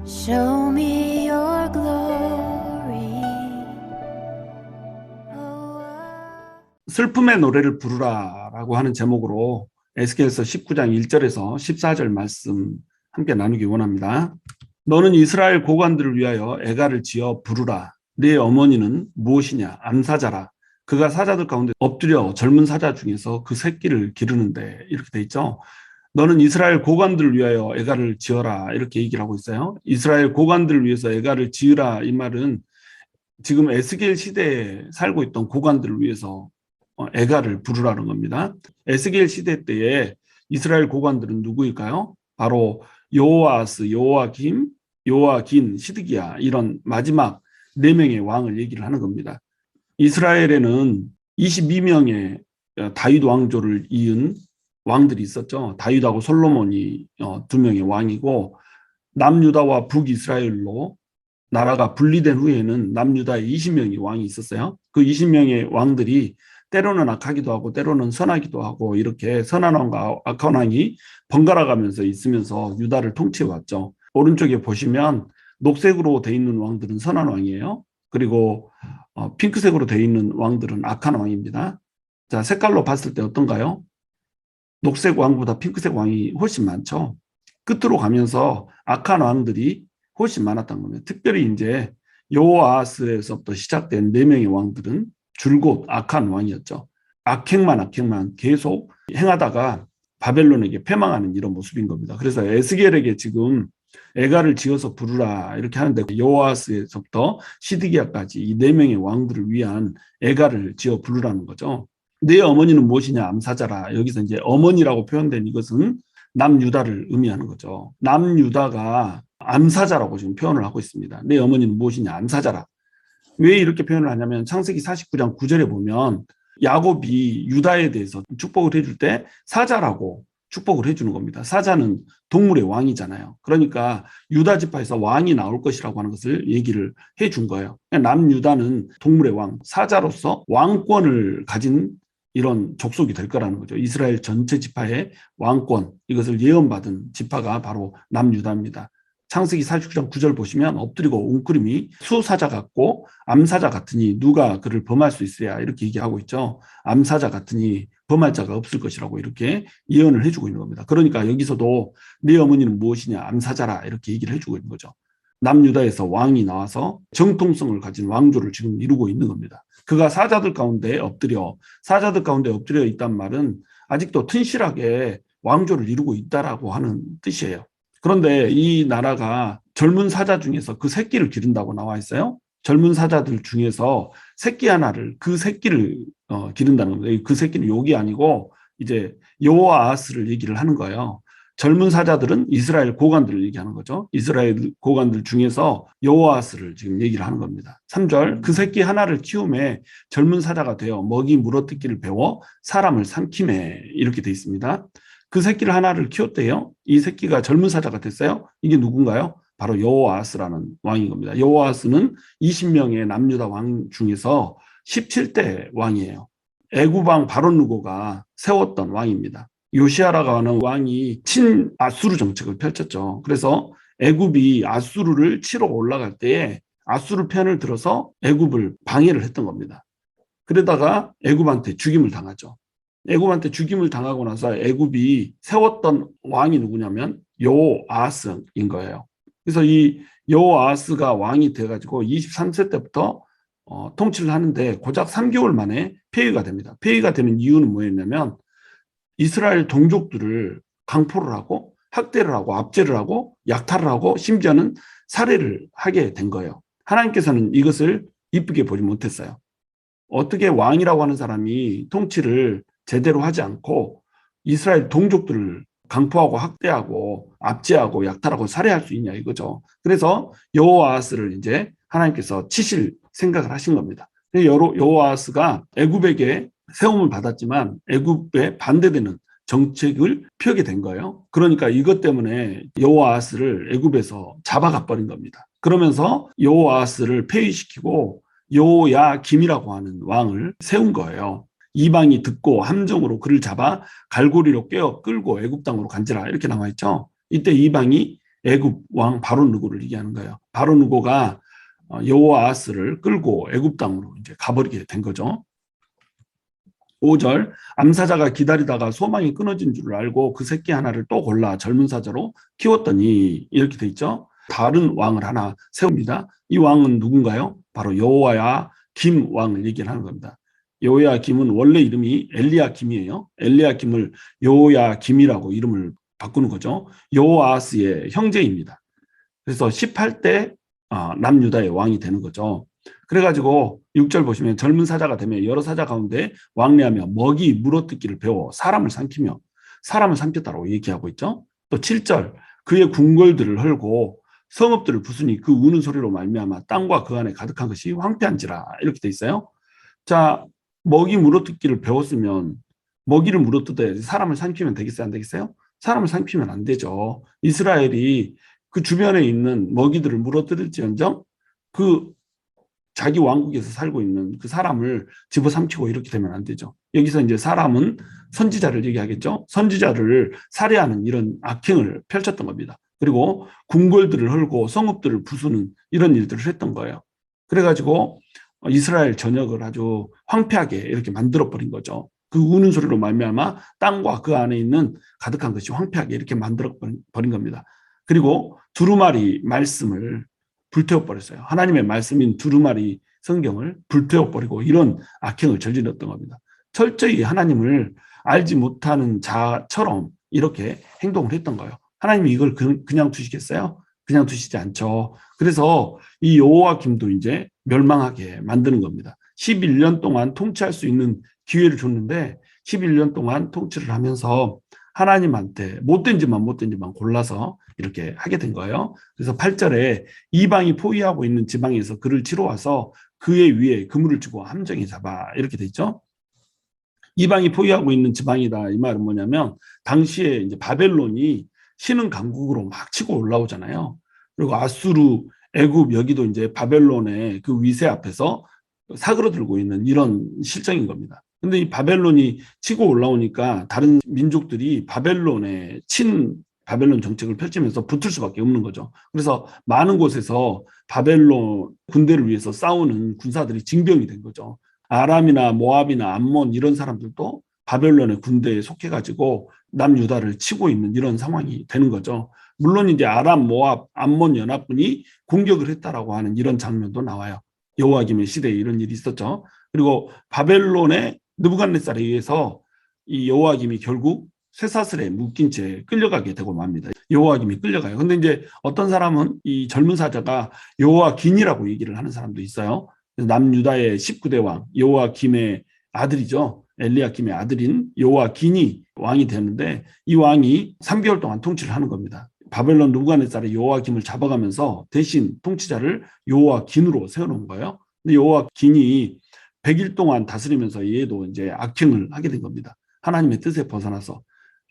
Show me your glory. 슬픔의 노래를 부르라라고 하는 제목으로 에스겔서 19장 1절에서 14절 말씀 함께 나누기 원합니다. 너는 이스라엘 고관들을 위하여 애가를 지어 부르라. 네 어머니는 무엇이냐? 암사자라. 그가 사자들 가운데 엎드려 젊은 사자 중에서 그 새끼를 기르는데, 이렇게 돼 있죠. 너는 이스라엘 고관들을 위하여 애가를 지어라, 이렇게 얘기를 하고 있어요. 이스라엘 고관들을 위해서 애가를 지으라, 이 말은 지금 에스겔 시대에 살고 있던 고관들을 위해서 애가를 부르라는 겁니다. 에스겔 시대 때에 이스라엘 고관들은 누구일까요? 바로 여호아스, 여호야김, 요아긴, 시드기야, 이런 마지막 4명의 왕을 얘기를 하는 겁니다. 이스라엘에는 22명의 다윗 왕조를 이은 왕들이 있었죠. 다윗하고 솔로몬이 2명의 왕이고, 남유다와 북이스라엘로 나라가 분리된 후에는 남유다에 20명의 왕이 있었어요. 그 20명의 왕들이 때로는 악하기도 하고 때로는 선하기도 하고, 이렇게 선한 왕과 악한 왕이 번갈아 가면서 있으면서 유다를 통치해 왔죠. 오른쪽에 보시면 녹색으로 돼 있는 왕들은 선한 왕이에요. 그리고 핑크색으로 돼 있는 왕들은 악한 왕입니다. 자, 색깔로 봤을 때 어떤가요? 녹색 왕보다 핑크색 왕이 훨씬 많죠. 끝으로 가면서 악한 왕들이 훨씬 많았던 겁니다. 특별히 이제 여호아스에서부터 시작된 4명의 왕들은 줄곧 악한 왕이었죠. 악행만 계속 행하다가 바벨론에게 패망하는 이런 모습인 겁니다. 그래서 에스겔에게 지금 애가를 지어서 부르라 이렇게 하는데, 여호아스에서부터 시드기야까지 이 4명의 왕들을 위한 애가를 지어 부르라는 거죠. 네 어머니는 무엇이냐? 암사자라. 여기서 이제 어머니라고 표현된 이것은 남유다를 의미하는 거죠. 남유다가 암사자라고 지금 표현을 하고 있습니다. 네 어머니는 무엇이냐? 암사자라. 왜 이렇게 표현을 하냐면 창세기 49장 9절에 보면 야곱이 유다에 대해서 축복을 해줄 때 사자라고 축복을 해주는 겁니다. 사자는 동물의 왕이잖아요. 그러니까 유다 지파에서 왕이 나올 것이라고 하는 것을 얘기를 해준 거예요. 남유다는 동물의 왕, 사자로서 왕권을 가진 이런 족속이 될 거라는 거죠. 이스라엘 전체 지파의 왕권, 이것을 예언받은 지파가 바로 남유다입니다. 창세기 49장 9절 보시면 엎드리고 웅크림이 수사자 같고 암사자 같으니 누가 그를 범할 수 있어야, 이렇게 얘기하고 있죠. 암사자 같으니 범할 자가 없을 것이라고 이렇게 예언을 해주고 있는 겁니다. 그러니까 여기서도 네 어머니는 무엇이냐? 암사자라, 이렇게 얘기를 해주고 있는 거죠. 남유다에서 왕이 나와서 정통성을 가진 왕조를 지금 이루고 있는 겁니다. 그가 사자들 가운데 엎드려, 사자들 가운데 엎드려 있단 말은 아직도 튼실하게 왕조를 이루고 있다라고 하는 뜻이에요. 그런데 이 나라가 젊은 사자 중에서 그 새끼를 기른다고 나와 있어요. 젊은 사자들 중에서 새끼 하나를, 그 새끼를 기른다는 겁니다. 그 새끼는 욕이 아니고 이제 여호아스를 얘기를 하는 거예요. 젊은 사자들은 이스라엘 고관들을 얘기하는 거죠. 이스라엘 고관들 중에서 여호아스를 지금 얘기를 하는 겁니다. 3절, 그 새끼 하나를 키움에 젊은 사자가 되어 먹이 물어뜯기를 배워 사람을 삼킴해, 이렇게 돼 있습니다. 그 새끼를 하나를 키웠대요. 이 새끼가 젊은 사자가 됐어요. 이게 누군가요? 바로 여호아스라는 왕인 겁니다. 여호아스는 20명의 남유다 왕 중에서 17대 왕이에요. 애굽왕 바롯누고가 세웠던 왕입니다. 요시아라고 하는 왕이 친아수르 정책을 펼쳤죠. 그래서 애굽이 아수르를 치러 올라갈 때에 아수르 편을 들어서 애굽을 방해를 했던 겁니다. 그러다가 애굽한테 죽임을 당하죠. 애굽한테 죽임을 당하고 나서 애굽이 세웠던 왕이 누구냐면 여호아스인 거예요. 그래서 이 여호아스가 왕이 돼가지고 23세 때부터 통치를 하는데 고작 3개월 만에 폐위가 됩니다. 폐위가 되는 이유는 뭐였냐면 이스라엘 동족들을 강포를 하고 학대를 하고 압제를 하고 약탈을 하고 심지어는 살해를 하게 된 거예요. 하나님께서는 이것을 이쁘게 보지 못했어요. 어떻게 왕이라고 하는 사람이 통치를 제대로 하지 않고 이스라엘 동족들을 강포하고 학대하고 압제하고 약탈하고 살해할 수 있냐, 이거죠. 그래서 여호아스를 이제 하나님께서 치실 생각을 하신 겁니다. 여호아스가 애굽에게 세움을 받았지만 애굽에 반대되는 정책을 펴게 된 거예요. 그러니까 이것 때문에 여호아스를 애굽에서 잡아가 버린 겁니다. 그러면서 여호아스를 폐위시키고 여호야김이라고 하는 왕을 세운 거예요. 이방이 듣고 함정으로 그를 잡아 갈고리로 꿰어 끌고 애굽 땅으로 간지라, 이렇게 나와 있죠. 이때 이방이 애굽 왕 바로 느고를 얘기하는 거예요. 바로 느고가 여호아하스를 끌고 애굽 땅으로 이제 가버리게 된 거죠. 5절 암사자가 기다리다가 소망이 끊어진 줄 알고 그 새끼 하나를 또 골라 젊은 사자로 키웠더니 이렇게 돼 있죠. 다른 왕을 하나 세웁니다. 이 왕은 누군가요? 바로 여호야김 왕을 얘기하는 겁니다. 여호야김은 원래 이름이 엘리야김이에요. 엘리야김을 여호야김이라고 이름을 바꾸는 거죠. 여호아하스의 형제입니다. 그래서 18대 남유다의 왕이 되는 거죠. 그래가지고 6절 보시면 젊은 사자가 되며 여러 사자 가운데 왕래하며 먹이 물어뜯기를 배워 사람을 삼키며 사람을 삼켰다고 얘기하고 있죠. 또 7절 그의 궁궐들을 헐고 성읍들을 부수니 그 우는 소리로 말미암아 땅과 그 안에 가득한 것이 황폐한지라 이렇게 돼 있어요. 자, 먹이 물어뜯기를 배웠으면 먹이를 물어뜯어야 사람을 삼키면 되겠어요? 안 되겠어요? 사람을 삼키면 안 되죠. 이스라엘이 그 주변에 있는 먹이들을 물어뜯을지언정 그 자기 왕국에서 살고 있는 그 사람을 집어삼키고 이렇게 되면 안 되죠. 여기서 이제 사람은 선지자를 얘기하겠죠. 선지자를 살해하는 이런 악행을 펼쳤던 겁니다. 그리고 궁궐들을 헐고 성읍들을 부수는 이런 일들을 했던 거예요. 그래가지고 이스라엘 전역을 아주 황폐하게 이렇게 만들어버린 거죠. 그 우는 소리로 말미암아 땅과 그 안에 있는 가득한 것이 황폐하게 이렇게 만들어버린 겁니다. 그리고 두루마리 말씀을 불태워버렸어요. 하나님의 말씀인 두루마리 성경을 불태워버리고 이런 악행을 저질렀던 겁니다. 철저히 하나님을 알지 못하는 자처럼 이렇게 행동을 했던 거예요. 하나님이 이걸 그냥 두시겠어요? 그냥 두시지 않죠. 그래서 이 여호야김도 이제 멸망하게 만드는 겁니다. 11년 동안 통치할 수 있는 기회를 줬는데 11년 동안 통치를 하면서 하나님한테 못된 짓만 골라서 이렇게 하게 된 거예요. 그래서 8절에 이방이 포위하고 있는 지방에서 그를 치러 와서 그의 위에 그물을 주고 함정에 잡아 이렇게 돼 있죠. 이방이 포위하고 있는 지방이다. 이 말은 뭐냐면 당시에 이제 바벨론이 신흥 강국으로 막 치고 올라오잖아요. 그리고 아수르, 애굽 여기도 이제 바벨론의 그 위세 앞에서 사그러들고 있는 이런 실정인 겁니다. 근데 이 바벨론이 치고 올라오니까 다른 민족들이 바벨론의 바벨론 정책을 펼치면서 붙을 수밖에 없는 거죠. 그래서 많은 곳에서 바벨론 군대를 위해서 싸우는 군사들이 징병이 된 거죠. 아람이나 모압이나 암몬 이런 사람들도 바벨론의 군대에 속해가지고 남유다를 치고 있는 이런 상황이 되는 거죠. 물론 이제 아람, 모압, 암몬 연합군이 공격을 했다라고 하는 이런 장면도 나와요. 여호야김의 시대에 이런 일이 있었죠. 그리고 바벨론의 느부갓네살에 의해서 이 여호야김이 결국 쇠사슬에 묶인 채 끌려가게 되고 맙니다. 여호야김이 끌려가요. 근데 이제 어떤 사람은 이 젊은 사자가 여호야긴이라고 얘기를 하는 사람도 있어요. 남유다의 19대 왕 여호야김의 아들이죠. 엘리야김의 아들인 여호야긴이 왕이 되는데 이 왕이 3개월 동안 통치를 하는 겁니다. 바벨론 느부갓네살의 여호야김을 잡아가면서 대신 통치자를 여호야긴으로 세워놓은 거예요. 근데 여호야긴이 100일 동안 다스리면서 얘도 이제 악행을 하게 된 겁니다. 하나님의 뜻에 벗어나서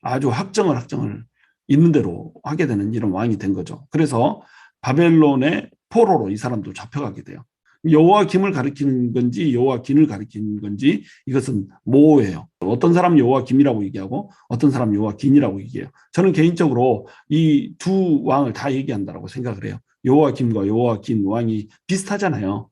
아주 학정을 있는 대로 하게 되는 이런 왕이 된 거죠. 그래서 바벨론의 포로로 이 사람도 잡혀가게 돼요. 여호야김을 가리키는 건지 여호야긴을 가리키는 건지 이것은 모호해요. 어떤 사람은 여호야김이라고 얘기하고 어떤 사람은 여호야긴이라고 얘기해요. 저는 개인적으로 이 두 왕을 다 얘기한다고 생각을 해요. 여호야김과 여호야긴 왕이 비슷하잖아요.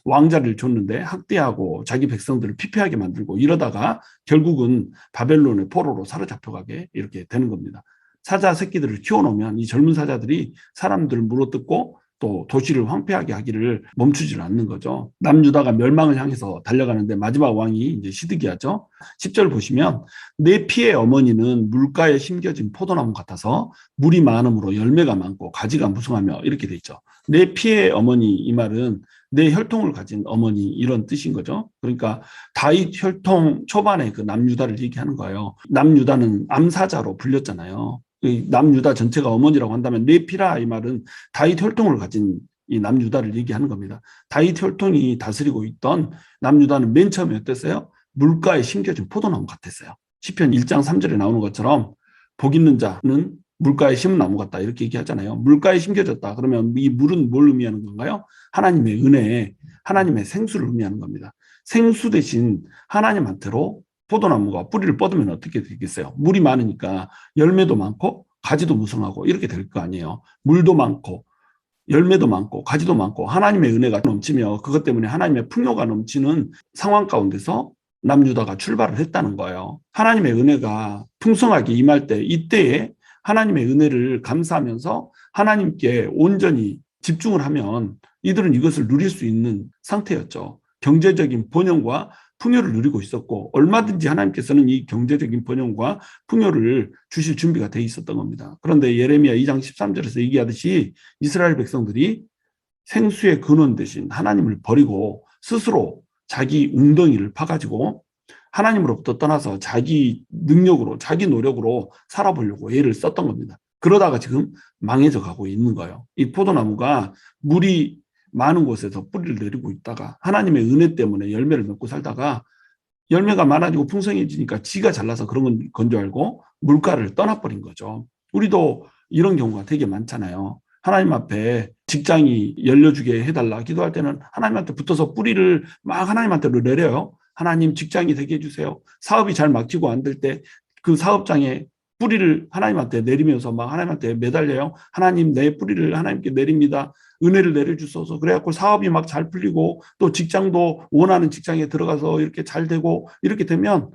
왕자를 줬는데 학대하고 자기 백성들을 피폐하게 만들고 이러다가 결국은 바벨론의 포로로 사로잡혀가게 이렇게 되는 겁니다. 사자 새끼들을 키워놓으면 이 젊은 사자들이 사람들을 물어뜯고 또 도시를 황폐하게 하기를 멈추지를 않는 거죠. 남유다가 멸망을 향해서 달려가는데 마지막 왕이 이제 시드기야죠. 10절 보시면 내 피의 어머니는 물가에 심겨진 포도나무 같아서 물이 많음으로 열매가 많고 가지가 무성하며 이렇게 돼 있죠. 내 피의 어머니 이 말은 내 혈통을 가진 어머니 이런 뜻인 거죠. 그러니까 다윗 혈통 초반에 그 남유다를 얘기하는 거예요. 남유다는 암사자로 불렸잖아요. 남유다 전체가 어머니라고 한다면 내 피라 이 말은 다윗 혈통을 가진 이 남유다를 얘기하는 겁니다. 다윗 혈통이 다스리고 있던 남유다는 맨 처음에 어땠어요? 물가에 심겨진 포도나무 같았어요. 시편 1장 3절에 나오는 것처럼 복 있는 자는 물가에 심은 나무 같다 이렇게 얘기하잖아요. 물가에 심겨졌다. 그러면 이 물은 뭘 의미하는 건가요? 하나님의 은혜, 하나님의 생수를 의미하는 겁니다. 생수 대신 하나님한테로 포도나무가 뿌리를 뻗으면 어떻게 되겠어요? 물이 많으니까 열매도 많고 가지도 무성하고 이렇게 될 거 아니에요. 물도 많고 열매도 많고 가지도 많고 하나님의 은혜가 넘치며 그것 때문에 하나님의 풍요가 넘치는 상황 가운데서 남유다가 출발을 했다는 거예요. 하나님의 은혜가 풍성하게 임할 때 이때에 하나님의 은혜를 감사하면서 하나님께 온전히 집중을 하면 이들은 이것을 누릴 수 있는 상태였죠. 경제적인 번영과 풍요를 누리고 있었고 얼마든지 하나님께서는 이 경제적인 번영과 풍요를 주실 준비가 돼 있었던 겁니다. 그런데 예레미야 2장 13절에서 얘기하듯이 이스라엘 백성들이 생수의 근원 대신 하나님을 버리고 스스로 자기 웅덩이를 파가지고 하나님으로부터 떠나서 자기 능력으로 자기 노력으로 살아보려고 애를 썼던 겁니다. 그러다가 지금 망해져 가고 있는 거예요. 이 포도나무가 물이 많은 곳에서 뿌리를 내리고 있다가 하나님의 은혜 때문에 열매를 맺고 살다가 열매가 많아지고 풍성해지니까 지가 잘나서 그런 건 줄 알고 물가를 떠나버린 거죠. 우리도 이런 경우가 되게 많잖아요. 하나님 앞에 직장이 열려주게 해달라 기도할 때는 하나님한테 붙어서 뿌리를 막 하나님한테로 내려요. 하나님 직장이 되게 해주세요. 사업이 잘 막히고 안 될 때 그 사업장에 뿌리를 하나님한테 내리면서 막 하나님한테 매달려요. 하나님 내 뿌리를 하나님께 내립니다. 은혜를 내려주소서. 그래갖고 사업이 막 잘 풀리고 또 직장도 원하는 직장에 들어가서 이렇게 잘 되고 이렇게 되면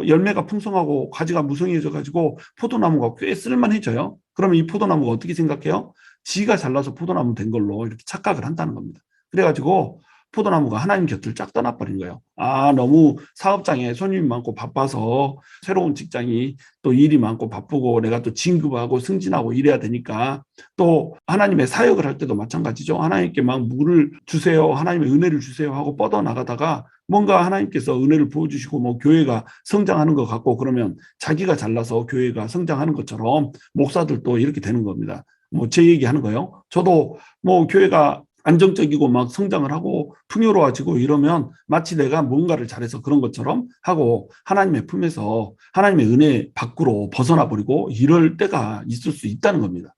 열매가 풍성하고 가지가 무성해져 가지고 포도나무가 꽤 쓸만해져요. 그러면 이 포도나무가 어떻게 생각해요? 지가 잘나서 포도나무 된 걸로 이렇게 착각을 한다는 겁니다. 그래가지고 포도나무가 하나님 곁을 쫙 떠나버린 거예요. 아, 너무 사업장에 손님이 많고 바빠서 새로운 직장이 또 일이 많고 바쁘고 내가 또 진급하고 승진하고 이래야 되니까 또 하나님의 사역을 할 때도 마찬가지죠. 하나님께 막 물을 주세요. 하나님의 은혜를 주세요 하고 뻗어나가다가 뭔가 하나님께서 은혜를 부어주시고 뭐 교회가 성장하는 것 같고 그러면 자기가 잘나서 교회가 성장하는 것처럼 목사들도 이렇게 되는 겁니다. 뭐 제 얘기하는 거예요. 저도 뭐 교회가 안정적이고 막 성장을 하고 풍요로워지고 이러면 마치 내가 뭔가를 잘해서 그런 것처럼 하고 하나님의 품에서 하나님의 은혜 밖으로 벗어나 버리고 이럴 때가 있을 수 있다는 겁니다.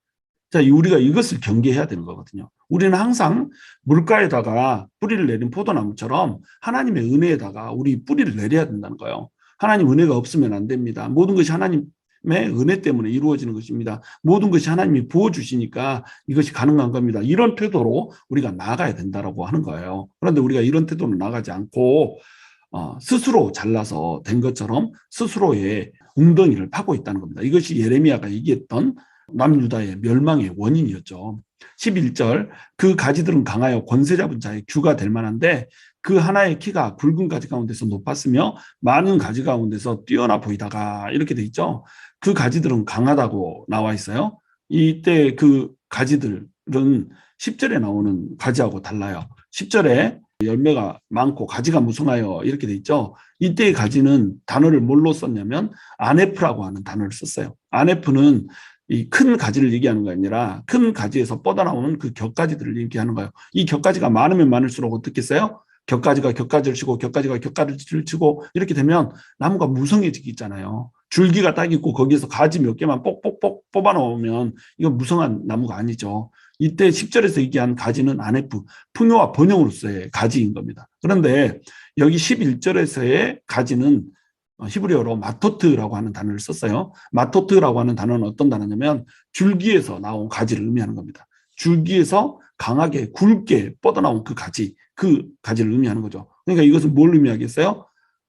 자, 우리가 이것을 경계해야 되는 거거든요. 우리는 항상 물가에다가 뿌리를 내린 포도나무처럼 하나님의 은혜에다가 우리 뿌리를 내려야 된다는 거예요. 하나님 은혜가 없으면 안 됩니다. 모든 것이 하나님의 은혜 때문에 이루어지는 것입니다. 모든 것이 하나님이 부어주시니까 이것이 가능한 겁니다. 이런 태도로 우리가 나아가야 된다고 하는 거예요. 그런데 우리가 이런 태도로 나가지 않고 스스로 잘나서 된 것처럼 스스로의 웅덩이를 파고 있다는 겁니다. 이것이 예레미야가 얘기했던 남유다의 멸망의 원인이었죠. 11절 그 가지들은 강하여 권세 잡은 자의 규가 될 만한데 그 하나의 키가 굵은 가지 가운데서 높았으며 많은 가지 가운데서 뛰어나 보이다가 이렇게 돼 있죠. 그 가지들은 강하다고 나와 있어요. 이때 그 가지들은 10절에 나오는 가지하고 달라요. 10절에 열매가 많고 가지가 무성하여 이렇게 돼 있죠. 이때의 가지는 단어를 뭘로 썼냐면 아네프라고 하는 단어를 썼어요. 아네프는 이 큰 가지를 얘기하는 게 아니라 큰 가지에서 뻗어나오는 그 격가지들을 얘기하는 거예요. 이 격가지가 많으면 많을수록 어떻게 써요? 격가지가 격가지를 치고 격가지가 격가지를 치고 이렇게 되면 나무가 무성해지기 있잖아요. 줄기가 딱 있고 거기에서 가지 몇 개만 뽁뽁뽁 뽑아놓으면 이건 무성한 나무가 아니죠. 이때 10절에서 얘기한 가지는 아네프, 풍요와 번영으로서의 가지인 겁니다. 그런데 여기 11절에서의 가지는 히브리어로 마토트라고 하는 단어를 썼어요. 마토트라고 하는 단어는 어떤 단어냐면 줄기에서 나온 가지를 의미하는 겁니다. 줄기에서 강하게 굵게 뻗어나온 그 가지를 의미하는 거죠. 그러니까 이것은 뭘 의미하겠어요?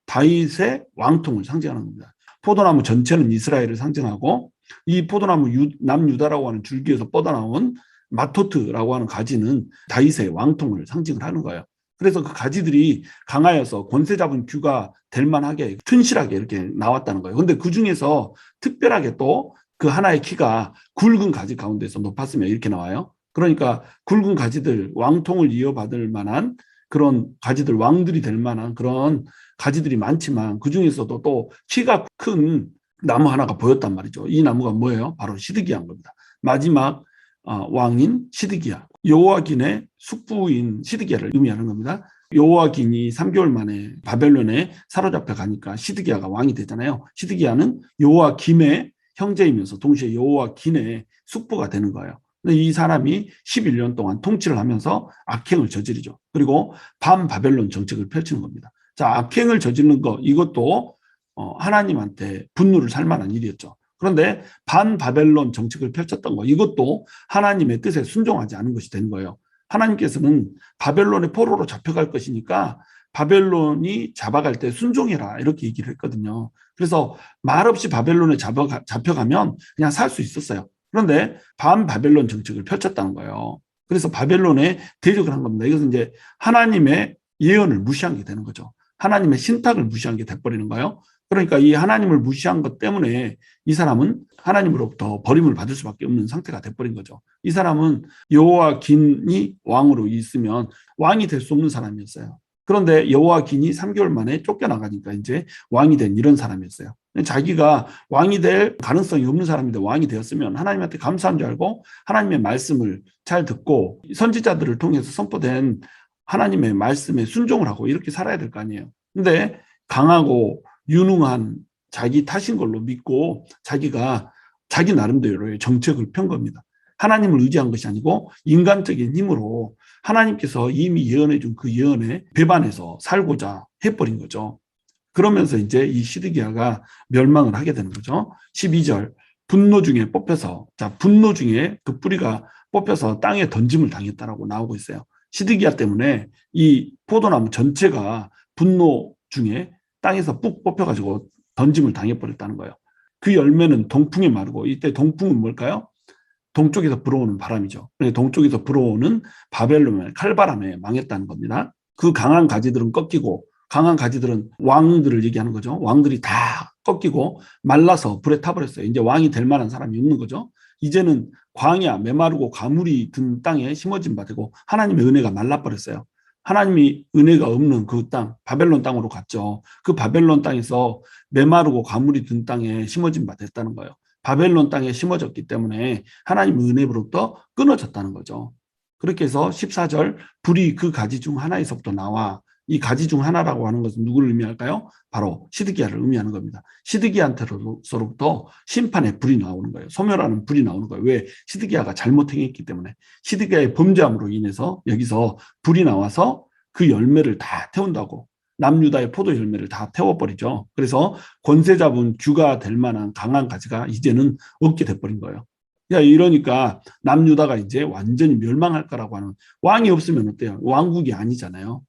다윗의 왕통을 상징하는 겁니다. 포도나무 전체는 이스라엘을 상징하고 이 포도나무 남유다라고 하는 줄기에서 뻗어나온 마토트라고 하는 가지는 다윗의 왕통을 상징을 하는 거예요. 그래서 그 가지들이 강하여서 권세 잡은 규가 될 만하게 튼실하게 이렇게 나왔다는 거예요. 근데 그 중에서 특별하게 또 그 하나의 키가 굵은 가지 가운데서 높았으면 이렇게 나와요. 그러니까 굵은 가지들, 왕통을 이어받을 만한 그런 가지들, 왕들이 될 만한 그런 가지들이 많지만 그 중에서도 또 키가 큰 나무 하나가 보였단 말이죠. 이 나무가 뭐예요? 바로 시드기야인 겁니다. 마지막 왕인 시드기야, 여호와긴의 숙부인 시드기야를 의미하는 겁니다. 여호와긴이 3개월 만에 바벨론에 사로잡혀 가니까 시드기야가 왕이 되잖아요. 시드기야는 여호와김의 형제이면서 동시에 여호와긴의 숙부가 되는 거예요. 근데 이 사람이 11년 동안 통치를 하면서 악행을 저지르죠. 그리고 반바벨론 정책을 펼치는 겁니다. 자, 악행을 저지르는 거 이것도 하나님한테 분노를 살 만한 일이었죠. 그런데 반바벨론 정책을 펼쳤던 거, 이것도 하나님의 뜻에 순종하지 않은 것이 된 거예요. 하나님께서는 바벨론의 포로로 잡혀갈 것이니까 바벨론이 잡아갈 때 순종해라 이렇게 얘기를 했거든요. 그래서 말없이 바벨론에 잡혀가면 그냥 살 수 있었어요. 그런데 반바벨론 정책을 펼쳤다는 거예요. 그래서 바벨론에 대적을 한 겁니다. 이것은 이제 하나님의 예언을 무시한 게 되는 거죠. 하나님의 신탁을 무시한 게 돼버리는 거예요. 그러니까 이 하나님을 무시한 것 때문에 이 사람은 하나님으로부터 버림을 받을 수밖에 없는 상태가 돼버린 거죠. 이 사람은 여호와긴이 왕으로 있으면 왕이 될 수 없는 사람이었어요. 그런데 여호와긴이 3개월 만에 쫓겨나가니까 이제 왕이 된 이런 사람이었어요. 자기가 왕이 될 가능성이 없는 사람인데 왕이 되었으면 하나님한테 감사한 줄 알고 하나님의 말씀을 잘 듣고 선지자들을 통해서 선포된 하나님의 말씀에 순종을 하고 이렇게 살아야 될 거 아니에요. 근데 강하고 유능한 자기 탓인 걸로 믿고 자기가 자기 나름대로의 정책을 편 겁니다. 하나님을 의지한 것이 아니고 인간적인 힘으로 하나님께서 이미 예언해 준 그 예언에 배반해서 살고자 해버린 거죠. 그러면서 이제 이 시드기야가 멸망을 하게 되는 거죠. 12절 분노 중에 뽑혀서, 자, 분노 중에 그 뿌리가 뽑혀서 땅에 던짐을 당했다라고 나오고 있어요. 시드기야 때문에 이 포도나무 전체가 분노 중에 땅에서 뿍 뽑혀가지고 던짐을 당해버렸다는 거예요. 그 열매는 동풍에 마르고, 이때 동풍은 뭘까요? 동쪽에서 불어오는 바람이죠. 동쪽에서 불어오는 바벨론의 칼바람에 망했다는 겁니다. 그 강한 가지들은 꺾이고, 강한 가지들은 왕들을 얘기하는 거죠. 왕들이 다 꺾이고 말라서 불에 타버렸어요. 이제 왕이 될 만한 사람이 없는 거죠. 이제는 광야, 메마르고 가물이 든 땅에 심어진 바 되고 하나님의 은혜가 말라버렸어요. 하나님이 은혜가 없는 그 땅, 바벨론 땅으로 갔죠. 그 바벨론 땅에서 메마르고 가물이 든 땅에 심어진 바 됐다는 거예요. 바벨론 땅에 심어졌기 때문에 하나님의 은혜로부터 끊어졌다는 거죠. 그렇게 해서 14절 불이 그 가지 중 하나에서부터 나와, 이 가지 중 하나라고 하는 것은 누구를 의미할까요? 바로 시드기야를 의미하는 겁니다. 시드기야한테로부터 심판의 불이 나오는 거예요. 소멸하는 불이 나오는 거예요. 왜? 시드기야가 잘못 행했기 때문에. 시드기야의 범죄함으로 인해서 여기서 불이 나와서 그 열매를 다 태운다고. 남유다의 포도 열매를 다 태워버리죠. 그래서 권세 잡은 주가 될 만한 강한 가지가 이제는 없게 돼버린 거예요. 야, 이러니까 남유다가 이제 완전히 멸망할 거라고 하는, 왕이 없으면 어때요? 왕국이 아니잖아요.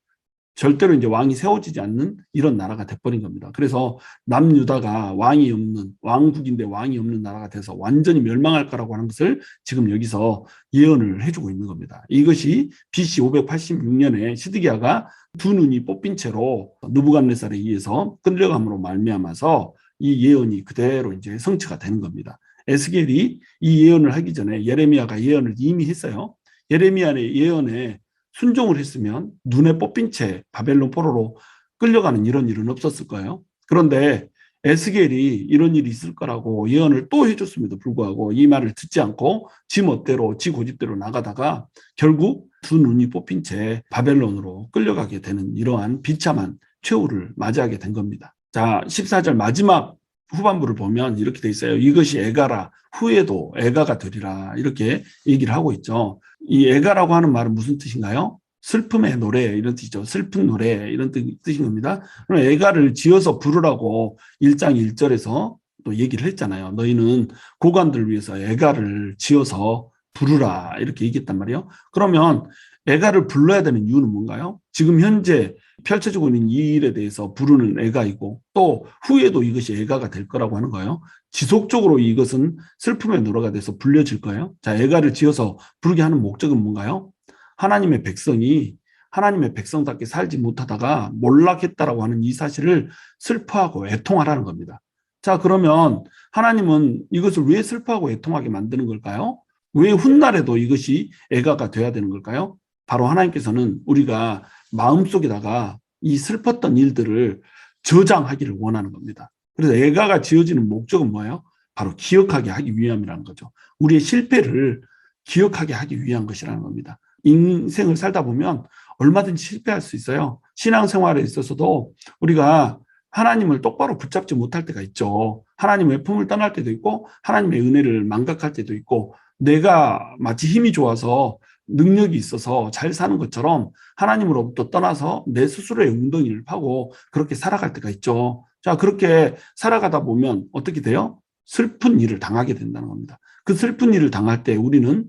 절대로 이제 왕이 세워지지 않는 이런 나라가 돼버린 겁니다. 그래서 남유다가 왕이 없는, 왕국인데 왕이 없는 나라가 돼서 완전히 멸망할 거라고 하는 것을 지금 여기서 예언을 해주고 있는 겁니다. 이것이 BC 586년에 시드기야가 두 눈이 뽑힌 채로 느부갓네살에 의해서 끌려감으로 말미암아서 이 예언이 그대로 이제 성취가 되는 겁니다. 에스겔이 이 예언을 하기 전에 예레미야가 예언을 이미 했어요. 예레미야의 예언에 순종을 했으면 눈에 뽑힌 채 바벨론 포로로 끌려가는 이런 일은 없었을 거예요. 그런데 에스겔이 이런 일이 있을 거라고 예언을 또 해줬음에도 불구하고 이 말을 듣지 않고 지 멋대로 지 고집대로 나가다가 결국 두 눈이 뽑힌 채 바벨론으로 끌려가게 되는 이러한 비참한 최후를 맞이하게 된 겁니다. 자, 14절 마지막 후반부를 보면 이렇게 돼 있어요. 이것이 애가라, 후에도 애가가 되리라, 이렇게 얘기를 하고 있죠. 이 애가라고 하는 말은 무슨 뜻인가요? 슬픔의 노래, 이런 뜻이죠. 슬픈 노래, 이런 뜻인 겁니다. 그럼 애가를 지어서 부르라고 1장 1절에서 또 얘기를 했잖아요. 너희는 고관들을 위해서 애가를 지어서 부르라, 이렇게 얘기했단 말이에요. 그러면 애가를 불러야 되는 이유는 뭔가요? 지금 현재 펼쳐지고 있는 이 일에 대해서 부르는 애가이고, 또 후에도 이것이 애가가 될 거라고 하는 거예요. 지속적으로 이것은 슬픔의 노래가 돼서 불려질 거예요. 자, 애가를 지어서 부르게 하는 목적은 뭔가요? 하나님의 백성이 하나님의 백성답게 살지 못하다가 몰락했다라고 하는 이 사실을 슬퍼하고 애통하라는 겁니다. 자, 그러면 하나님은 이것을 왜 슬퍼하고 애통하게 만드는 걸까요? 왜 훗날에도 이것이 애가가 돼야 되는 걸까요? 바로 하나님께서는 우리가 마음속에다가 이 슬펐던 일들을 저장하기를 원하는 겁니다. 그래서 애가가 지어지는 목적은 뭐예요? 바로 기억하게 하기 위함이라는 거죠. 우리의 실패를 기억하게 하기 위한 것이라는 겁니다. 인생을 살다 보면 얼마든지 실패할 수 있어요. 신앙생활에 있어서도 우리가 하나님을 똑바로 붙잡지 못할 때가 있죠. 하나님의 품을 떠날 때도 있고 하나님의 은혜를 망각할 때도 있고, 내가 마치 힘이 좋아서 능력이 있어서 잘 사는 것처럼 하나님으로부터 떠나서 내 스스로의 웅덩이를 파고 그렇게 살아갈 때가 있죠. 자, 그렇게 살아가다 보면 어떻게 돼요? 슬픈 일을 당하게 된다는 겁니다. 그 슬픈 일을 당할 때 우리는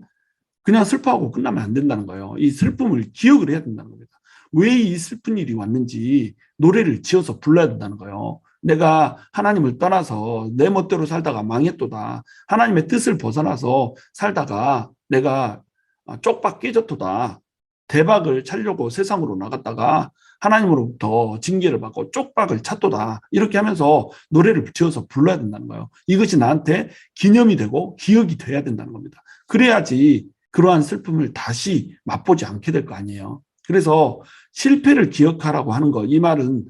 그냥 슬퍼하고 끝나면 안 된다는 거예요. 이 슬픔을 기억을 해야 된다는 겁니다. 왜 이 슬픈 일이 왔는지 노래를 지어서 불러야 된다는 거예요. 내가 하나님을 떠나서 내 멋대로 살다가 망했도다. 하나님의 뜻을 벗어나서 살다가 내가 쪽박 깨졌도다. 대박을 차려고 세상으로 나갔다가 하나님으로부터 징계를 받고 쪽박을 찼도다. 이렇게 하면서 노래를 지어서 불러야 된다는 거예요. 이것이 나한테 기념이 되고 기억이 돼야 된다는 겁니다. 그래야지 그러한 슬픔을 다시 맛보지 않게 될 거 아니에요. 그래서 실패를 기억하라고 하는 거, 이 말은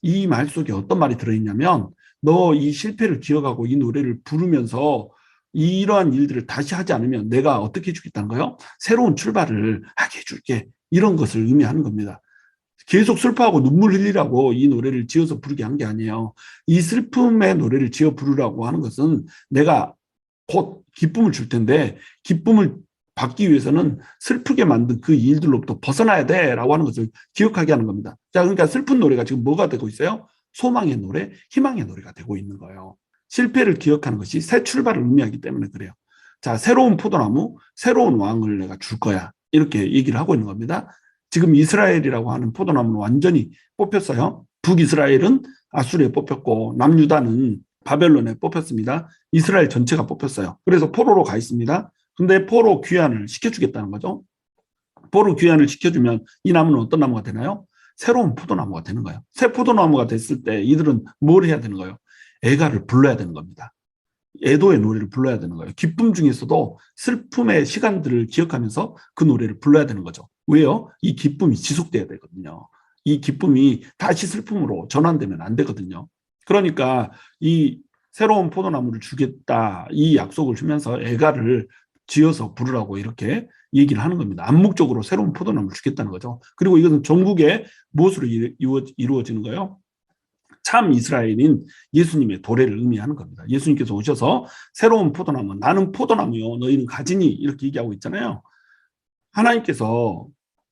이 말 속에 어떤 말이 들어있냐면 너 이 실패를 기억하고 이 노래를 부르면서 이러한 일들을 다시 하지 않으면 내가 어떻게 해주겠다는 거예요? 새로운 출발을 하게 해줄게. 이런 것을 의미하는 겁니다. 계속 슬퍼하고 눈물 흘리라고 이 노래를 지어서 부르게 한 게 아니에요. 이 슬픔의 노래를 지어 부르라고 하는 것은 내가 곧 기쁨을 줄 텐데 기쁨을 받기 위해서는 슬프게 만든 그 일들로부터 벗어나야 돼라고 하는 것을 기억하게 하는 겁니다. 자, 그러니까 슬픈 노래가 지금 뭐가 되고 있어요? 소망의 노래, 희망의 노래가 되고 있는 거예요. 실패를 기억하는 것이 새 출발을 의미하기 때문에 그래요. 자, 새로운 포도나무, 새로운 왕을 내가 줄 거야. 이렇게 얘기를 하고 있는 겁니다. 지금 이스라엘이라고 하는 포도나무는 완전히 뽑혔어요. 북이스라엘은 아수르에 뽑혔고 남유다는 바벨론에 뽑혔습니다. 이스라엘 전체가 뽑혔어요. 그래서 포로로 가 있습니다. 근데 포로 귀환을 시켜주겠다는 거죠. 포로 귀환을 시켜주면 이 나무는 어떤 나무가 되나요? 새로운 포도나무가 되는 거예요. 새 포도나무가 됐을 때 이들은 뭘 해야 되는 거예요? 애가를 불러야 되는 겁니다. 애도의 노래를 불러야 되는 거예요. 기쁨 중에서도 슬픔의 시간들을 기억하면서 그 노래를 불러야 되는 거죠. 왜요? 이 기쁨이 지속돼야 되거든요. 이 기쁨이 다시 슬픔으로 전환되면 안 되거든요. 그러니까 이 새로운 포도나무를 주겠다, 이 약속을 주면서 애가를 지어서 부르라고 이렇게 얘기를 하는 겁니다. 암묵적으로 새로운 포도나무를 주겠다는 거죠. 그리고 이것은 전국에 무엇으로 이루어지는 거예요? 참 이스라엘인 예수님의 도래를 의미하는 겁니다. 예수님께서 오셔서 새로운 포도나무, 나는 포도나무요, 너희는 가지니, 이렇게 얘기하고 있잖아요. 하나님께서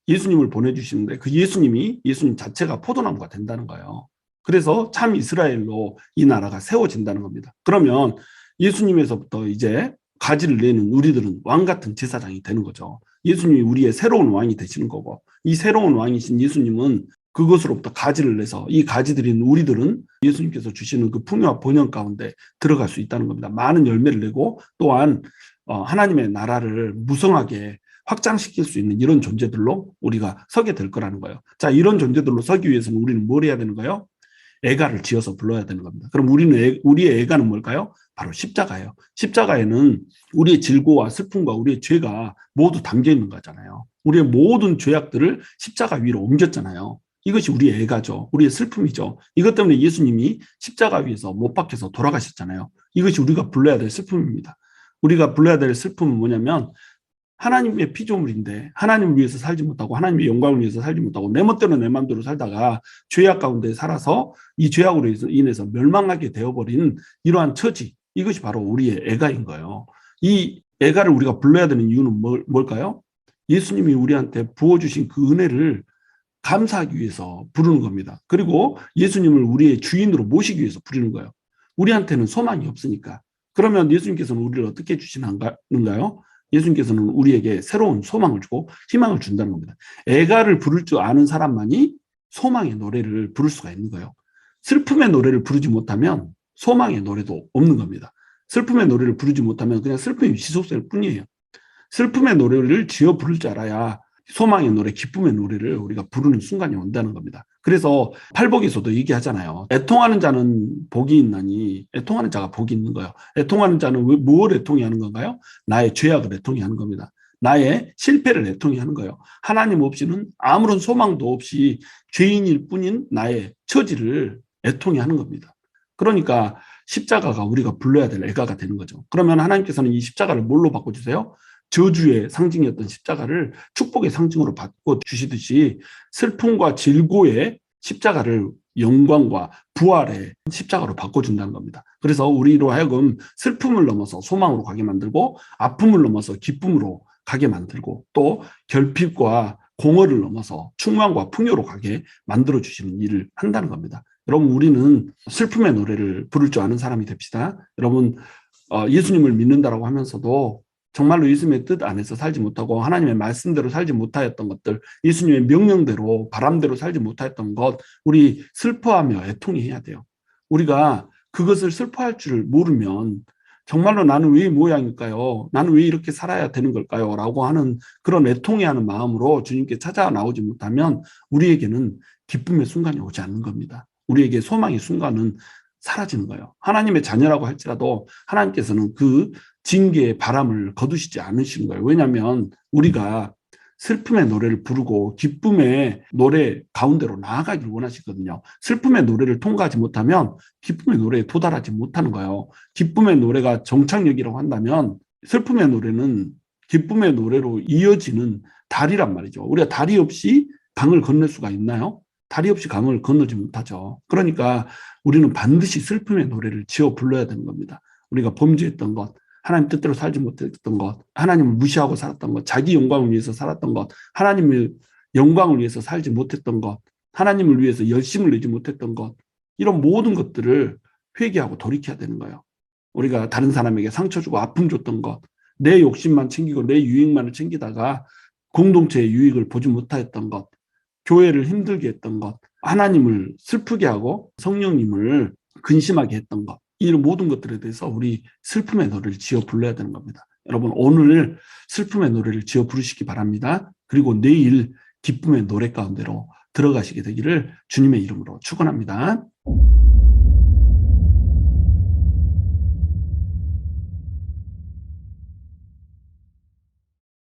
예수님을 보내주시는데 그 예수님 자체가 포도나무가 된다는 거예요. 그래서 참 이스라엘로 이 나라가 세워진다는 겁니다. 그러면 예수님에서부터 이제 가지를 내는 우리들은 왕 같은 제사장이 되는 거죠. 예수님이 우리의 새로운 왕이 되시는 거고, 이 새로운 왕이신 예수님은 그것으로부터 가지를 내서 이 가지들인 우리들은 예수님께서 주시는 그 풍요와 번영 가운데 들어갈 수 있다는 겁니다. 많은 열매를 내고 또한 하나님의 나라를 무성하게 확장시킬 수 있는 이런 존재들로 우리가 서게 될 거라는 거예요. 자, 이런 존재들로 서기 위해서는 우리는 뭘 해야 되는 거예요? 애가를 지어서 불러야 되는 겁니다. 그럼 우리의 애가는 뭘까요? 바로 십자가예요. 십자가에는 우리의 질고와 슬픔과 우리의 죄가 모두 담겨 있는 거잖아요. 우리의 모든 죄악들을 십자가 위로 옮겼잖아요. 이것이 우리의 애가죠. 우리의 슬픔이죠. 이것 때문에 예수님이 십자가 위에서 못 박혀서 돌아가셨잖아요. 이것이 우리가 불러야 될 슬픔입니다. 우리가 불러야 될 슬픔은 뭐냐면 하나님의 피조물인데 하나님을 위해서 살지 못하고 하나님의 영광을 위해서 살지 못하고 내 멋대로 내 마음대로 살다가 죄악 가운데 살아서 이 죄악으로 인해서 멸망하게 되어버린 이러한 처지, 이것이 바로 우리의 애가인 거예요. 이 애가를 우리가 불러야 되는 이유는 뭘까요? 예수님이 우리한테 부어주신 그 은혜를 감사하기 위해서 부르는 겁니다. 그리고 예수님을 우리의 주인으로 모시기 위해서 부르는 거예요. 우리한테는 소망이 없으니까. 그러면 예수님께서는 우리를 어떻게 주시는가요? 예수님께서는 우리에게 새로운 소망을 주고 희망을 준다는 겁니다. 애가를 부를 줄 아는 사람만이 소망의 노래를 부를 수가 있는 거예요. 슬픔의 노래를 부르지 못하면 소망의 노래도 없는 겁니다. 슬픔의 노래를 부르지 못하면 그냥 슬픔이 지속될 뿐이에요. 슬픔의 노래를 지어 부를 줄 알아야 소망의 노래, 기쁨의 노래를 우리가 부르는 순간이 온다는 겁니다. 그래서 팔복에서도 얘기하잖아요. 애통하는 자는 복이 있나니 애통하는 자가 복이 있는 거예요. 애통하는 자는 무엇을 애통해 하는 건가요? 나의 죄악을 애통해 하는 겁니다. 나의 실패를 애통해 하는 거예요. 하나님 없이는 아무런 소망도 없이 죄인일 뿐인 나의 처지를 애통해 하는 겁니다. 그러니까 십자가가 우리가 불러야 될 애가가 되는 거죠. 그러면 하나님께서는 이 십자가를 뭘로 바꿔주세요? 저주의 상징이었던 십자가를 축복의 상징으로 바꿔주시듯이 슬픔과 질고의 십자가를 영광과 부활의 십자가로 바꿔준다는 겁니다. 그래서 우리로 하여금 슬픔을 넘어서 소망으로 가게 만들고 아픔을 넘어서 기쁨으로 가게 만들고 또 결핍과 공허를 넘어서 충만과 풍요로 가게 만들어주시는 일을 한다는 겁니다. 여러분, 우리는 슬픔의 노래를 부를 줄 아는 사람이 됩시다. 여러분, 예수님을 믿는다라고 하면서도 정말로 예수님의 뜻 안에서 살지 못하고 하나님의 말씀대로 살지 못하였던 것들, 예수님의 명령대로 바람대로 살지 못하였던 것, 우리 슬퍼하며 애통해야 돼요. 우리가 그것을 슬퍼할 줄 모르면 정말로 나는 왜 이 모양일까요? 나는 왜 이렇게 살아야 되는 걸까요? 라고 하는 그런 애통해하는 마음으로 주님께 찾아 나오지 못하면 우리에게는 기쁨의 순간이 오지 않는 겁니다. 우리에게 소망의 순간은 사라지는 거예요. 하나님의 자녀라고 할지라도 하나님께서는 그 징계의 바람을 거두시지 않으시는 거예요. 왜냐하면 우리가 슬픔의 노래를 부르고 기쁨의 노래 가운데로 나아가기를 원하시거든요. 슬픔의 노래를 통과하지 못하면 기쁨의 노래에 도달하지 못하는 거예요. 기쁨의 노래가 정착역이라고 한다면 슬픔의 노래는 기쁨의 노래로 이어지는 다리란 말이죠. 우리가 다리 없이 강을 건널 수가 있나요? 다리 없이 강을 건너지 못하죠. 그러니까 우리는 반드시 슬픔의 노래를 지어 불러야 되는 겁니다. 우리가 범죄했던 것, 하나님 뜻대로 살지 못했던 것, 하나님을 무시하고 살았던 것, 자기 영광을 위해서 살았던 것, 하나님의 영광을 위해서 살지 못했던 것, 하나님을 위해서 열심을 내지 못했던 것, 이런 모든 것들을 회개하고 돌이켜야 되는 거예요. 우리가 다른 사람에게 상처 주고 아픔 줬던 것, 내 욕심만 챙기고 내 유익만을 챙기다가 공동체의 유익을 보지 못하였던 것, 교회를 힘들게 했던 것, 하나님을 슬프게 하고 성령님을 근심하게 했던 것, 이런 모든 것들에 대해서 우리 슬픔의 노래를 지어 불러야 되는 겁니다. 여러분, 오늘 슬픔의 노래를 지어 부르시기 바랍니다. 그리고 내일 기쁨의 노래 가운데로 들어가시게 되기를 주님의 이름으로 축원합니다.